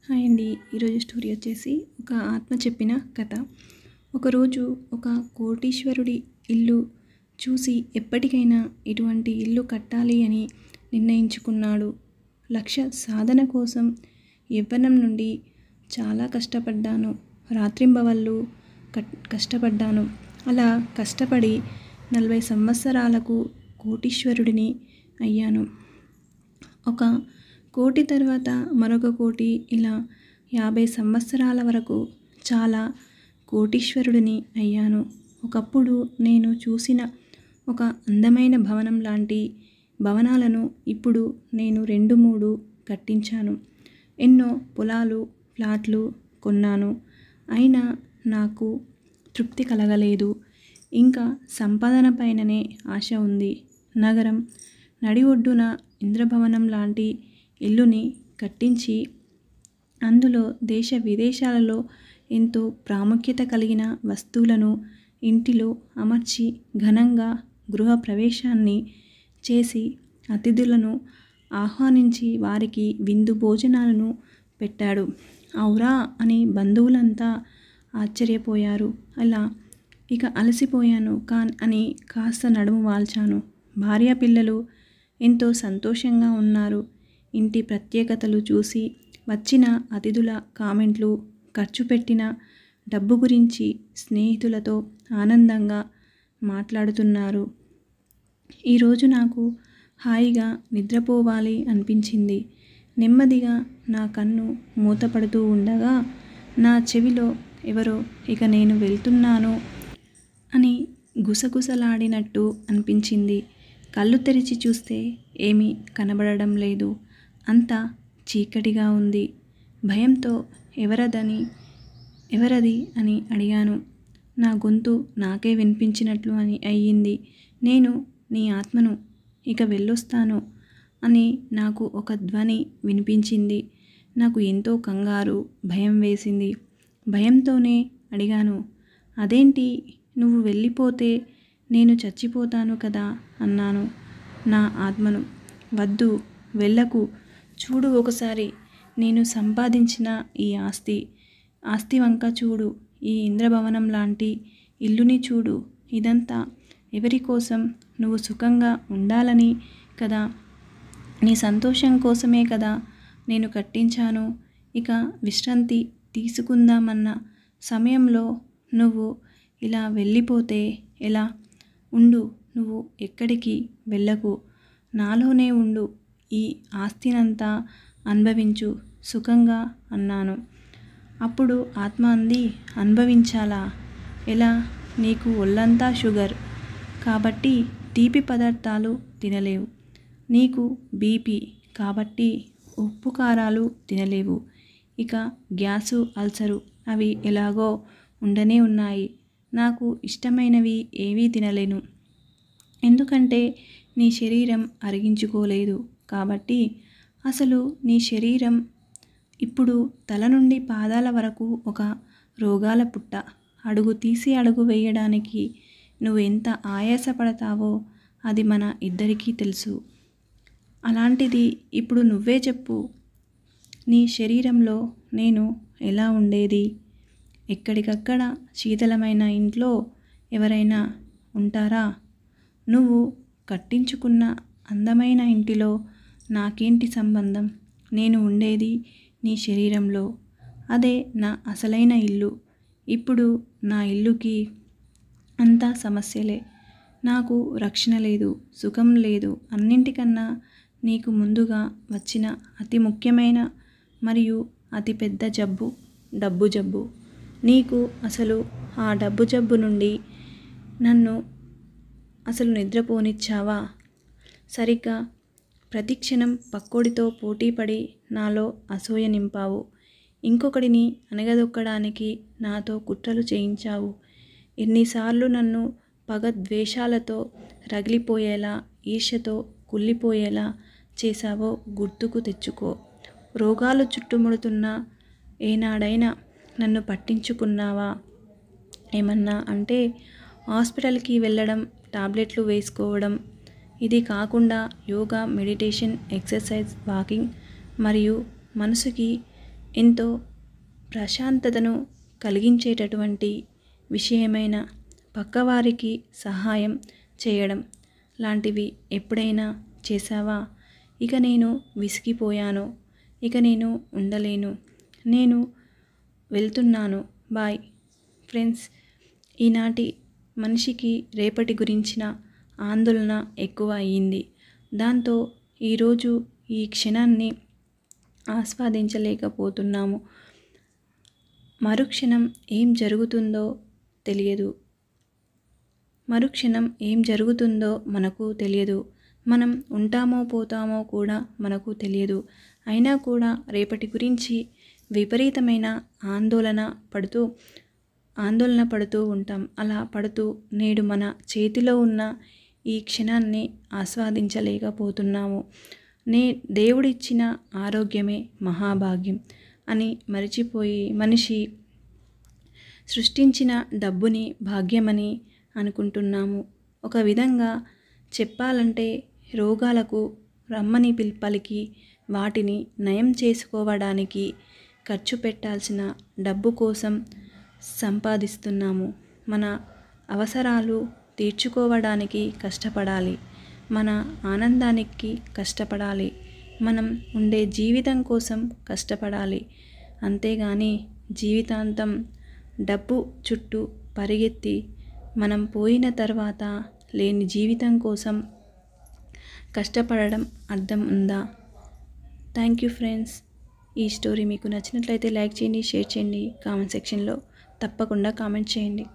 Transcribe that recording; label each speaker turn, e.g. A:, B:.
A: Hi అండి. ఈరోజు story వచ్చేసి ఒక ఆత్మ చెప్పిన కథ. ఒకరోజు ఒక కోటీశ్వరుడి ఇల్లు చూసి ఎప్పటికైనా ఇటువంటి ఇల్లు కట్టాలి అని నిర్ణయించుకున్నాడు. లక్ష్య సాధన కోసం యవ్వనం నుండి చాలా కష్టపడ్డాను. రాత్రింబవళ్ళు కష్టపడ్డాను. అలా కష్టపడి 40 సంవత్సరాలకు కోటీశ్వరుడిని అయ్యాను. ఒక కోటి తర్వాత మరొక కోటి, ఇలా 50 సంవత్సరాల వరకు చాలా కోటీశ్వరుడిని అయ్యాను. ఒకప్పుడు నేను చూసిన ఒక అందమైన భవనం లాంటి భవనాలను ఇప్పుడు నేను 2-3 కట్టించాను. ఎన్నో పొలాలు, ఫ్లాట్లు కొన్నాను. అయినా నాకు తృప్తి కలగలేదు. ఇంకా సంపాదన పైననే ఆశ ఉంది. నగరం నడి ఒడ్డున ఇంద్రభవనం లాంటి ఇల్లుని కట్టించి అందులో దేశ విదేశాలలో ఎంతో ప్రాముఖ్యత కలిగిన వస్తువులను ఇంటిలో అమర్చి ఘనంగా గృహ ప్రవేశాన్ని చేసి అతిథులను ఆహ్వానించి వారికి విందు భోజనాలను పెట్టాడు. ఔరా అని బంధువులంతా ఆశ్చర్యపోయారు. అలా ఇక అలసిపోయాను అని కాస్త నడుము వాల్చాను. భార్య పిల్లలు ఎంతో సంతోషంగా ఉన్నారు. ఇంటి ప్రత్యేకతలు చూసి వచ్చిన అతిథుల కామెంట్లు, ఖర్చు పెట్టిన డబ్బు గురించి స్నేహితులతో ఆనందంగా మాట్లాడుతున్నారు. ఈరోజు నాకు హాయిగా నిద్రపోవాలి అనిపించింది. నెమ్మదిగా నా కన్ను మూతపడుతూ ఉండగా నా చెవిలో ఎవరో ఇక నేను వెళ్తున్నాను అని గుసగుసలాడినట్టు అనిపించింది. కళ్ళు తెరిచి చూస్తే ఏమీ కనబడడం లేదు. అంతా చీకటిగా ఉంది. భయంతో ఎవరది అని అడిగాను. నా గొంతు నాకే వినిపించినట్లు అయ్యింది. నేను నీ ఆత్మను, ఇక వెళ్ళొస్తాను అని నాకు ఒక ధ్వని వినిపించింది. నాకు ఎంతో కంగారు, భయం వేసింది. భయంతోనే అడిగాను, అదేంటి నువ్వు వెళ్ళిపోతే నేను చచ్చిపోతాను కదా అన్నాను నా ఆత్మను. వద్దు, వెళ్ళకు. చూడు, ఒకసారి నేను సంపాదించిన ఈ ఆస్తి వంక చూడు. ఈ ఇంద్రభవనం లాంటి ఇల్లుని చూడు. ఇదంతా ఎవరి కోసం? నువ్వు సుఖంగా ఉండాలని కదా, నీ సంతోషం కోసమే కదా నేను కట్టించాను. ఇక విశ్రాంతి తీసుకుందామన్న సమయంలో నువ్వు ఇలా వెళ్ళిపోతే ఎలా? ఉండు, నువ్వు ఎక్కడికి వెళ్ళకు. నాలోనే ఉండు. ఈ ఆస్తినంతా అనుభవించు సుఖంగా అన్నాను. అప్పుడు ఆత్మ అంది, అనుభవించాలా? ఎలా? నీకు ఒళ్ళంతా షుగర్ కాబట్టి తీపి పదార్థాలు తినలేవు. నీకు బీపీ కాబట్టి ఉప్పు కారాలు తినలేవు. ఇక గ్యాసు, అల్సరు అవి ఎలాగో ఉండనే ఉన్నాయి. నాకు ఇష్టమైనవి ఏవీ తినలేను. ఎందుకంటే నీ శరీరం అరిగించుకోలేదు కాబట్టి. అసలు నీ శరీరం ఇప్పుడు తల నుండి పాదాల వరకు ఒక రోగాల పుట్ట. అడుగు తీసి అడుగు వేయడానికి నువ్వు ఎంత ఆయాసపడతావో అది మన ఇద్దరికీ తెలుసు. అలాంటిది ఇప్పుడు నువ్వే చెప్పు, నీ శరీరంలో నేను ఎలా ఉండేది? ఎక్కడికక్కడ శీతలమైన ఇంట్లో ఎవరైనా ఉంటారా? నువ్వు కట్టించుకున్న అందమైన ఇంటిలో నాకేంటి సంబంధం? నేను ఉండేది నీ శరీరంలో. అదే నా అసలైన ఇల్లు. ఇప్పుడు నా ఇల్లుకి అంతా సమస్యలే. నాకు రక్షణ లేదు, సుఖం లేదు. అన్నింటికన్నా నీకు ముందుగా వచ్చిన అతి ముఖ్యమైన మరియు అతి పెద్ద జబ్బు డబ్బు జబ్బు. నీకు అసలు ఆ డబ్బు జబ్బు నుండి నన్ను అసలు నిద్రపోనిచ్చావా? సరిగ్గా ప్రతిక్షణం పక్కోడితో పోటీపడి నాలో అసూయ నింపావు. ఇంకొకడిని అణగదొక్కడానికి నాతో కుట్రలు చేయించావు. ఎన్నిసార్లు నన్ను పగ ద్వేషాలతో రగిలిపోయేలా, ఈర్ష్యతో కుళ్ళిపోయేలా చేశావో గుర్తుకు తెచ్చుకో. రోగాలు చుట్టుముడుతున్నా ఏనాడైనా నన్ను పట్టించుకున్నావా? ఏమన్నా అంటే హాస్పిటల్కి వెళ్ళడం, టాబ్లెట్లు వేసుకోవడం. ఇది కాకుండా యోగా, మెడిటేషన్, ఎక్సర్సైజ్, వాకింగ్ మరియు మనసుకి ఎంతో ప్రశాంతతను కలిగించేటటువంటి విషయమైన పక్కవారికి సహాయం చేయడం లాంటివి ఎప్పుడైనా చేశావా? ఇక నేను విసిగిపోయాను, ఇక నేను ఉండలేను, నేను వెళ్తున్నాను, బాయ్. ఫ్రెండ్స్, ఈనాటి మనిషికి రేపటి గురించిన ఆందోళన ఎక్కువ అయ్యింది. దాంతో ఈరోజు ఈ క్షణాన్ని ఆస్వాదించలేకపోతున్నాము. మరుక్షణం ఏం జరుగుతుందో తెలియదు. మరుక్షణం ఏం జరుగుతుందో మనకు తెలియదు. మనం ఉంటామో పోతామో కూడా మనకు తెలియదు. అయినా కూడా రేపటి గురించి విపరీతమైన ఆందోళన పడుతూ ఉంటాం. అలా పడుతూ నేడు మన చేతిలో ఉన్న ఈ క్షణాన్ని ఆస్వాదించలేకపోతున్నాము. దేవుడిచ్చిన ఆరోగ్యమే మహాభాగ్యం అని మరిచిపోయి మనిషి సృష్టించిన డబ్బుని భాగ్యమని అనుకుంటున్నాము. ఒక విధంగా చెప్పాలంటే రోగాలకు రమ్మని పలికి వాటిని నయం చేసుకోవడానికి ఖర్చు పెట్టాల్సిన డబ్బు కోసం సంపాదిస్తున్నాము. మన అవసరాలు తీర్చుకోవడానికి కష్టపడాలి, మన ఆనందానికి కష్టపడాలి, మనం ఉండే జీవితం కోసం కష్టపడాలి. అంతేగాని జీవితాంతం డబ్బు చుట్టూ పరిగెత్తి మనం పోయిన తర్వాత లేని జీవితం కోసం కష్టపడడం అర్థం ఉందా? Thank you friends. ఈ స్టోరీ మీకు నచ్చినట్లయితే లైక్ చేయండి, షేర్ చేయండి, కామెంట్ సెక్షన్లో తప్పకుండా కామెంట్ చేయండి.